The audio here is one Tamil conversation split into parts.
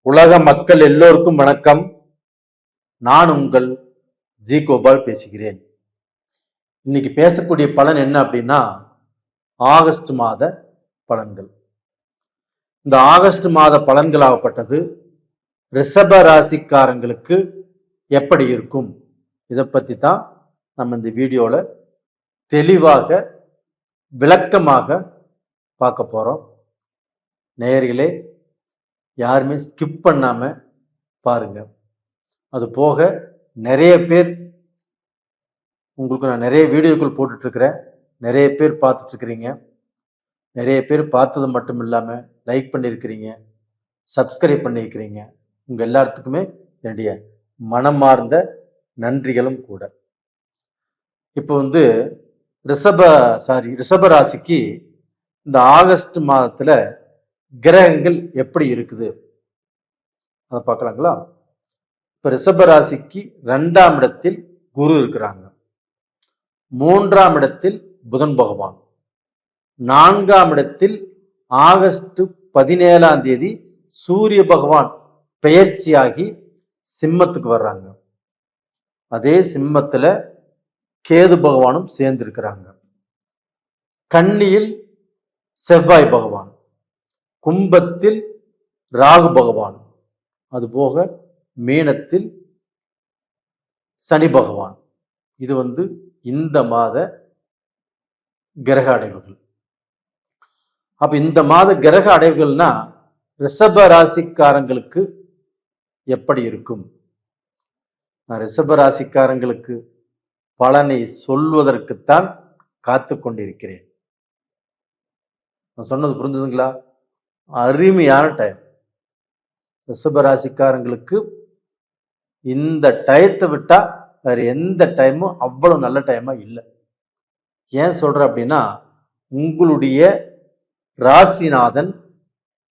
உலக மக்கள் எல்லோருக்கும் வணக்கம். நான் உங்கள் ஜி கோபால் பேசுகிறேன். இன்னைக்கு பேசக்கூடிய பலன் என்ன அப்படின்னா, ஆகஸ்ட் மாத பலன்கள். இந்த ஆகஸ்ட் மாத பலன்களாகப்பட்டது ரிஷப ராசிக்காரங்களுக்கு எப்படி இருக்கும், இதை பற்றி தான் நம்ம இந்த வீடியோவில் தெளிவாக விளக்கமாக பார்க்க போகிறோம். நேயர்களே, யாருமே ஸ்கிப் பண்ணாம பாருங்க. அது போக நிறைய பேர் உங்களுக்கு நான் நிறைய வீடியோக்கள் போட்டுட்டு இருக்கிறேன், நிறைய பேர் பார்த்துட்டு இருக்கிறீங்க. நிறைய பேர் பார்த்தது மட்டும் இல்லாம லைக் பண்ணியிருக்கிறீங்க, சப்ஸ்கிரைப் பண்ணியிருக்கிறீங்க. உங்க எல்லாத்துக்குமே என்னுடைய மனமார்ந்த நன்றிகளும் கூட. இப்போ ரிஷப ராசிக்கு இந்த ஆகஸ்ட் மாதத்துல கிரகங்கள் எப்படி இருக்குது அதை பார்க்கலாங்களா? இப்ப ரிஷப ராசிக்கு 2ஆம் இடத்தில் குரு இருக்கிறாங்க, 3ஆம் இடத்தில் புதன் பகவான், 4ஆம் இடத்தில் ஆகஸ்ட் 17ஆம் தேதி சூரிய பகவான் பெயர்ச்சியாகி சிம்மத்துக்கு வர்றாங்க. அதே சிம்மத்துல கேது பகவானும் சேர்ந்து இருக்கிறாங்க. கன்னியில் செவ்வாய் பகவான், கும்பத்தில் ராகு பகவான், அதுபோக மீனத்தில் சனி பகவான். இது இந்த மாத கிரக அடைவுகள். அப்ப இந்த மாத கிரக அடைவுகள்னா ரிஷப ராசிக்காரங்களுக்கு எப்படி இருக்கும்? நான் ரிஷப ராசிக்காரங்களுக்கு பலனை சொல்வதற்குத்தான் காத்து கொண்டிருக்கிறேன். நான் சொன்னது புரிஞ்சுதுங்களா? அருமையான டைம். ரிஷபராசிக்காரங்களுக்கு இந்த டயத்தை விட்டா வேற எந்த டைமும் அவ்வளவு நல்ல டைமா இல்லை. ஏன் சொல்ற அப்படின்னா, உங்களுடைய ராசிநாதன்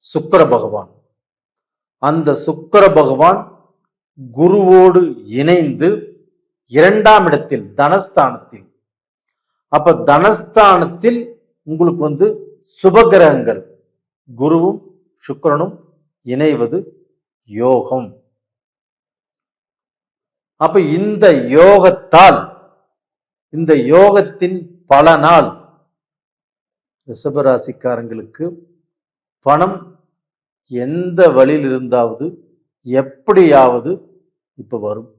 சுக்கிர பகவான், அந்த சுக்கிர பகவான் குருவோடு இணைந்து 2ஆம் இடத்தில் தனஸ்தானத்தில். அப்ப தனஸ்தானத்தில் உங்களுக்கு சுபகிரகங்கள் குருவும் சுக்கிரனும் இணைவது யோகம். அப்ப இந்த யோகத்தால், இந்த யோகத்தின் பலனால் ரிஷபராசிக்காரங்களுக்கு பணம் எந்த வழியில் இருந்தாவது எப்படியாவது இப்ப வரும்.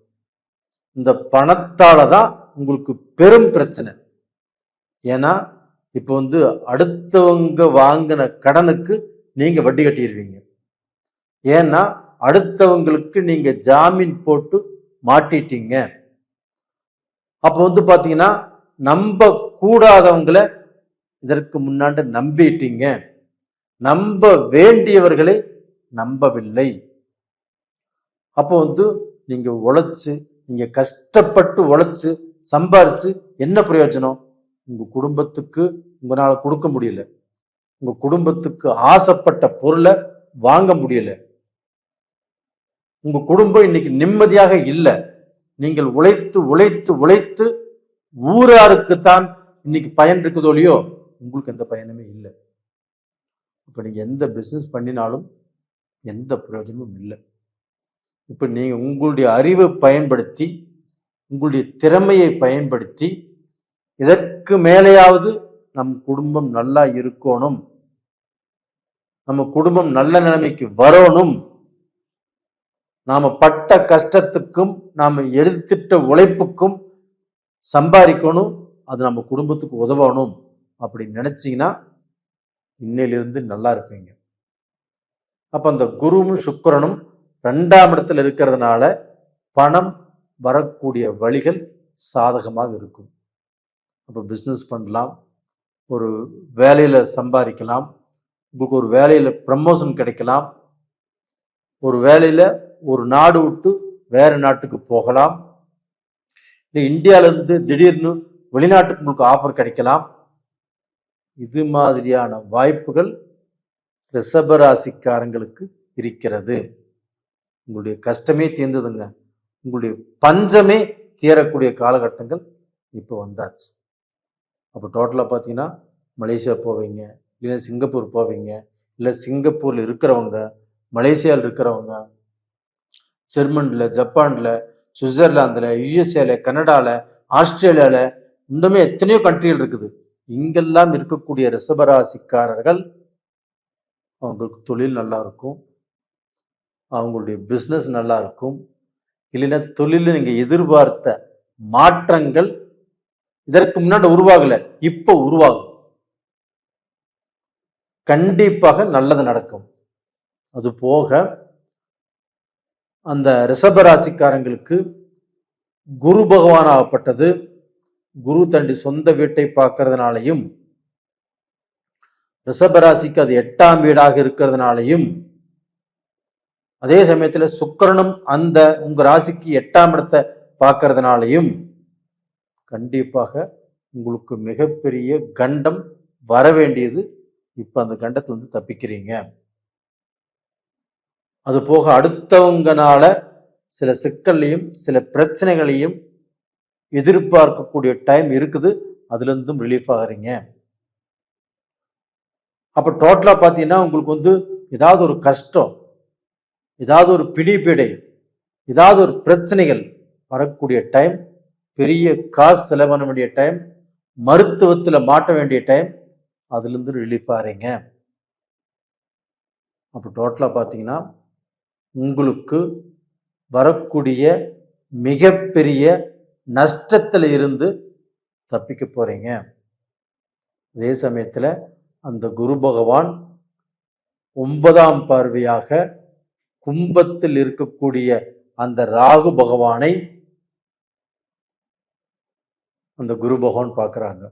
இந்த பணத்தால தான் உங்களுக்கு பெரும் பிரச்சனை. ஏன்னா இப்ப அடுத்தவங்க வாங்கின கடனுக்கு நீங்க வட்டி கட்டிடுவீங்க. ஏன்னா அடுத்தவங்களுக்கு நீங்க ஜாமீன் போட்டு மாட்டிட்டீங்க. அப்ப பாத்தீங்கன்னா, நம்ப கூடாதவங்களை இதற்கு முன்னாடி நம்பிட்டீங்க, நம்ப வேண்டியவர்களை நம்பவில்லை. அப்போ நீங்க உழைச்சு, நீங்க கஷ்டப்பட்டு உழைச்சு சம்பாரிச்சு என்ன பிரயோஜனம்? உங்க குடும்பத்துக்கு உங்களால கொடுக்க முடியல, உங்க குடும்பத்துக்கு ஆசைப்பட்ட பொருளை வாங்க முடியல, உங்க குடும்பம் இன்னைக்கு நிம்மதியாக இல்லை. நீங்கள் உழைத்து உழைத்து உழைத்து ஊராருக்குத்தான் இன்னைக்கு பயன் இருக்குதோ இல்லையோ, உங்களுக்கு எந்த பயனுமே இல்லை. இப்ப நீங்க எந்த பிசினஸ் பண்ணினாலும் எந்த பிரயோஜனமும் இல்லை. இப்ப நீங்க உங்களுடைய அறிவை பயன்படுத்தி, உங்களுடைய திறமையை பயன்படுத்தி, இதற்கு மேலேயாவது நம் குடும்பம் நல்லா இருக்கணும், நம்ம குடும்பம் நல்ல நிலைமைக்கு வரணும், நாம பட்ட கஷ்டத்துக்கும் நாம எடுத்துட்ட உழைப்புக்கும் சம்பாதிக்கணும், அது நம்ம குடும்பத்துக்கு உதவணும் அப்படின்னு நினைச்சீங்கன்னா இன்னையிலிருந்து நல்லா இருப்பீங்க. அப்ப அந்த குருவும் சுக்கிரனும் 2ஆம் இடத்துல இருக்கிறதுனால பணம் வரக்கூடிய வழிகள் சாதகமாக இருக்கும். அப்ப பிசினஸ் பண்ணலாம், ஒரு வேலையில சம்பாதிக்கலாம், உங்களுக்கு ஒரு வேலையில ப்ரமோஷன் கிடைக்கலாம், ஒரு வேலையில ஒரு நாடு விட்டு வேற நாட்டுக்கு போகலாம், இந்தியால இருந்து திடீர்னு வெளிநாட்டுக்கு உங்களுக்கு ஆஃபர் கிடைக்கலாம். இது மாதிரியான வாய்ப்புகள் ரிஷபராசிக்காரங்களுக்கு இருக்கிறது. உங்களுடைய கஷ்டமே தீர்ந்ததுங்க, உங்களுடைய பஞ்சமே தீரக்கூடிய காலகட்டங்கள் இப்போ வந்தாச்சு. அப்போ டோட்டலாக பார்த்தீங்கன்னா, மலேசியா போவீங்க, இல்லை சிங்கப்பூர் போவீங்க, இல்லை சிங்கப்பூரில் இருக்கிறவங்க மலேசியாவில் இருக்கிறவங்க, ஜெர்மனில், ஜப்பானில், சுவிட்சர்லாந்தில், யுஎஸ்ஏல, கனடாவில், ஆஸ்திரேலியாவில், இன்னுமே எத்தனையோ கண்ட்ரிகள் இருக்குது. இங்கெல்லாம் இருக்கக்கூடிய ரிஷபராசிக்காரர்கள் அவங்களுக்கு தொழில் நல்லா இருக்கும், அவங்களுடைய பிஸ்னஸ் நல்லா இருக்கும். இல்லைன்னா தொழிலில் நீங்கள் எதிர்பார்த்த மாற்றங்கள் இதற்கு முன்னாடி உருவாகலை, இப்போ உருவாகும். கண்டிப்பாக நல்லது நடக்கும். அது போக அந்த ரிஷபராசிக்காரங்களுக்கு குரு பகவான் ஆகப்பட்டது குரு தண்டி சொந்த வீட்டை பார்க்கறதுனாலையும், ரிஷபராசிக்கு அது 8ஆம் வீடாக இருக்கிறதுனாலையும், அதே சமயத்துல சுக்கிரனும் அந்த உங்க ராசிக்கு 8ஆம் இடத்தை பார்க்கறதுனாலையும் கண்டிப்பாக உங்களுக்கு மிகப்பெரிய கண்டம் வர வேண்டியது. இப்ப அந்த கண்டத்துல இருந்து தப்பிக்கிறீங்க. அது போக அடுத்தவங்கனால சில சிக்கல்லையும் சில பிரச்சனைகளையும் எதிர்பார்க்கக்கூடிய டைம் இருக்குது, அதுல இருந்தும் ரிலீஃப் ஆகிறீங்க. அப்ப டோட்டலா பாத்தீங்கன்னா உங்களுக்கு ஏதாவது ஒரு கஷ்டம், ஏதாவது ஒரு பிடிப்பிடை, ஏதாவது ஒரு பிரச்சனைகள் வரக்கூடிய டைம், பெரிய காசு செலவு பண்ண வேண்டிய டைம், மருத்துவத்துல மாட்ட வேண்டிய டைம், அதுல இருந்து ரிலீஃப் ஆகிறீங்க. அப்ப டோட்டலா பாத்தீங்கன்னா உங்களுக்கு வரக்கூடிய மிகப்பெரிய நஷ்டத்துல இருந்து தப்பிக்க போறீங்க. அதே சமயத்துல அந்த குரு பகவான் 9ஆம் பார்வையாக கும்பத்தில் இருக்கக்கூடிய அந்த ராகு பகவானை அந்த குரு பகவான் பார்க்கிறாங்க.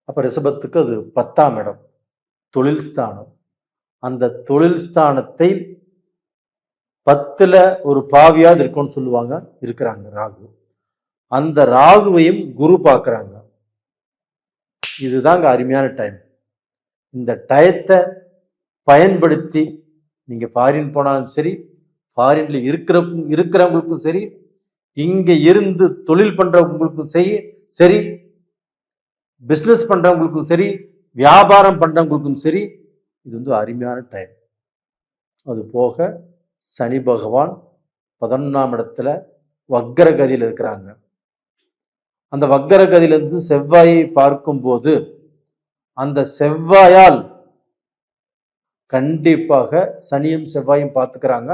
அப்ப ரிஷபத்துக்கு அது 10ஆம் இடம், தொழில் ஸ்தானம். அந்த தொழில் ஸ்தானத்தை 10ல ஒரு பாவியாவது இருக்கும்னு சொல்லுவாங்க, இருக்கிறாங்க ராகு. அந்த ராகுவையும் குரு பார்க்கறாங்க. இதுதாங்க அருமையான டைம். இந்த டயத்தை பயன்படுத்தி நீங்க ஃபாரின் போனாலும் சரி, ஃபாரின்ல இருக்கிறவங்களுக்கும் சரி, இங்க இருந்து தொழில் பண்றவங்களுக்கும் சரி, பிசினஸ் பண்றவங்களுக்கும் சரி, வியாபாரம் பண்றவங்களுக்கும் சரி, இது அருமையான டைம். அது போக சனி பகவான் 11ஆம் இடத்துல வக்கரகதியில் இருக்கிறாங்க. அந்த வக்கரகதியிலிருந்து செவ்வாயை பார்க்கும்போது அந்த செவ்வாயால் கண்டிப்பாக சனியும் செவ்வாயும் பார்த்துக்கிறாங்க.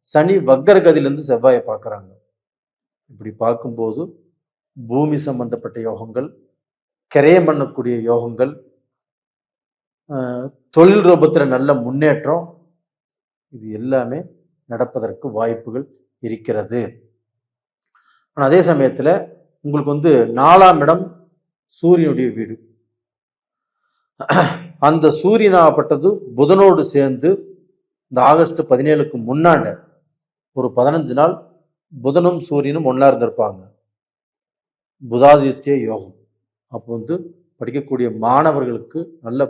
சனி வக்கரகதியிலிருந்து செவ்வாயை பார்க்கறாங்க. இப்படி பார்க்கும்போது பூமி சம்பந்தப்பட்ட யோகங்கள், கிரயம் பண்ணக்கூடிய யோகங்கள், தொழில் ரூபத்தில் நல்ல முன்னேற்றம், இது எல்லாமே நடப்பதற்கு வாய்ப்புகள் இருக்கிறது. ஆனால் அதே சமயத்தில் உங்களுக்கு 4ஆம் இடம் சூரியனுடைய வீடு. அந்த சூரியனாகப்பட்டது புதனோடு சேர்ந்து இந்த ஆகஸ்ட் 17க்கு முன்னாண்ட ஒரு 15 நாள் புதனும் சூரியனும் ஒன்றா இருந்திருப்பாங்க. புதாதித்ய யோகம். அப்போ படிக்கக்கூடிய மாணவர்களுக்கு நல்ல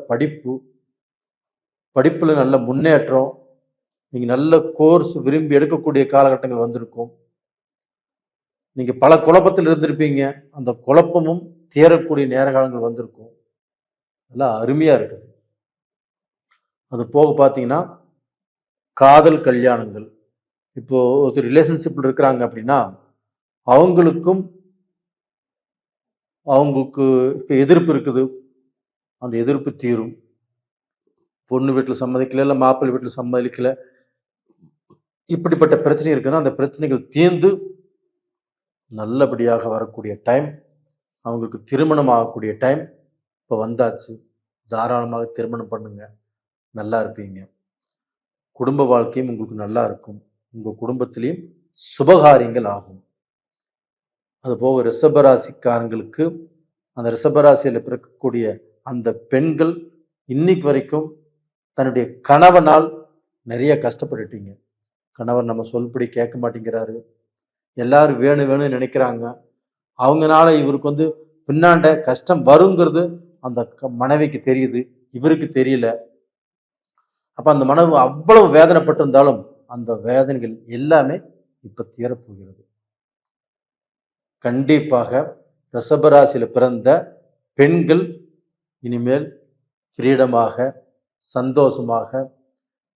படிப்புல நல்ல முன்னேற்றம், நீங்கள் நல்ல கோர்ஸ் விரும்பி எடுக்கக்கூடிய காலகட்டங்கள் வந்திருக்கும். நீங்கள் பல குழப்பத்தில் இருந்திருப்பீங்க, அந்த குழப்பமும் தீரக்கூடிய நேரகாலங்கள் வந்திருக்கும். அதெல்லாம் அருமையாக இருக்குது. அது போக பார்த்தீங்கன்னா காதல் கல்யாணங்கள். இப்போ ஒரு ரிலேஷன்ஷிப்பில் இருக்கிறாங்க அப்படின்னா அவங்களுக்கு இப்போ எதிர்ப்பு இருக்குது, அந்த எதிர்ப்பு தீரும். பொண்ணு வீட்டில் சம்மதிக்கல, இல்லை மாப்பிள்ளை வீட்டில் சம்மதிக்கல, இப்படிப்பட்ட பிரச்சனை இருக்குன்னா அந்த பிரச்சனைகள் தீர்ந்து நல்லபடியாக வரக்கூடிய டைம், அவங்களுக்கு திருமணம் ஆகக்கூடிய டைம் இப்போ வந்தாச்சு. தாராளமாக திருமணம் பண்ணுங்க, நல்லா இருப்பீங்க. குடும்ப வாழ்க்கையும் உங்களுக்கு நல்லா இருக்கும். உங்கள் குடும்பத்திலையும் சுபகாரியங்கள் ஆகும். அதுபோக ரிஷபராசிக்காரங்களுக்கு அந்த ரிஷபராசியில் பிறக்கக்கூடிய அந்த பெண்கள் இன்னைக்கு வரைக்கும் தன்னுடைய கணவனால் நிறைய கஷ்டப்பட்டுட்டீங்க. கணவர் நம்ம சொல்படி கேட்க மாட்டேங்கிறாரு, எல்லாரும் வேணும்னு நினைக்கிறாங்க. அவங்கனால இவருக்கு பின்னாண்ட கஷ்டம் வருங்கிறது அந்த மனைவிக்கு தெரியுது, இவருக்கு தெரியல. அப்ப அந்த மனைவி அவ்வளவு வேதனைப்பட்டிருந்தாலும் அந்த வேதனைகள் எல்லாமே இப்ப தீரப்போகிறது. கண்டிப்பாக ரிஷபராசியில் பிறந்த பெண்கள் இனிமேல் ஃப்ரீடமாக, சந்தோஷமாக,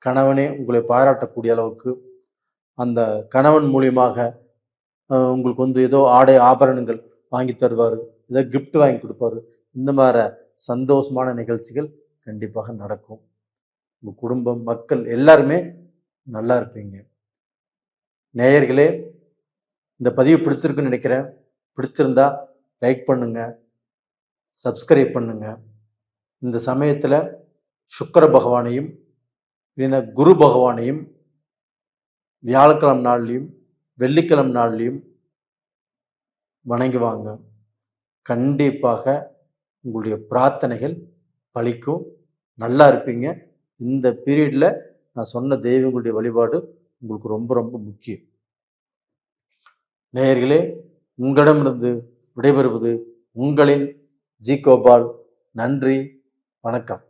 கணவனே உங்களை பாராட்டக்கூடிய அளவுக்கு, அந்த கணவன் மூலியமாக உங்களுக்கு ஏதோ ஆடை ஆபரணங்கள் வாங்கி தருவார், ஏதோ கிஃப்ட் வாங்கி கொடுப்பாரு. இந்த மாதிரி சந்தோஷமான நிகழ்ச்சிகள் கண்டிப்பாக நடக்கும். உங்கள் குடும்பம், மக்கள் எல்லாருமே நல்லா இருப்பீங்க. நேயர்களே, இந்த பதிவு பிடிச்சிருக்குன்னு நினைக்கிறேன். பிடிச்சிருந்தா லைக் பண்ணுங்க, சப்ஸ்கிரைப் பண்ணுங்க. இந்த சமயத்தில் சுக்கிர பகவானையும் இல்லைன்னா குரு பகவானையும் வியாழக்கிழமை நாள்லையும் வெள்ளிக்கிழமை நாள்லையும் வணங்குவாங்க. கண்டிப்பாக உங்களுடைய பிரார்த்தனைகள் பலிக்கும், நல்லா இருப்பீங்க. இந்த பீரியட்ல நான் சொன்ன தெய்வங்களுடைய வழிபாடு உங்களுக்கு ரொம்ப ரொம்ப முக்கியம். நேயர்களே, உங்களிடமிருந்து விடைபெறுவது உங்களின் ஜி கோபால். நன்றி, வணக்கம்.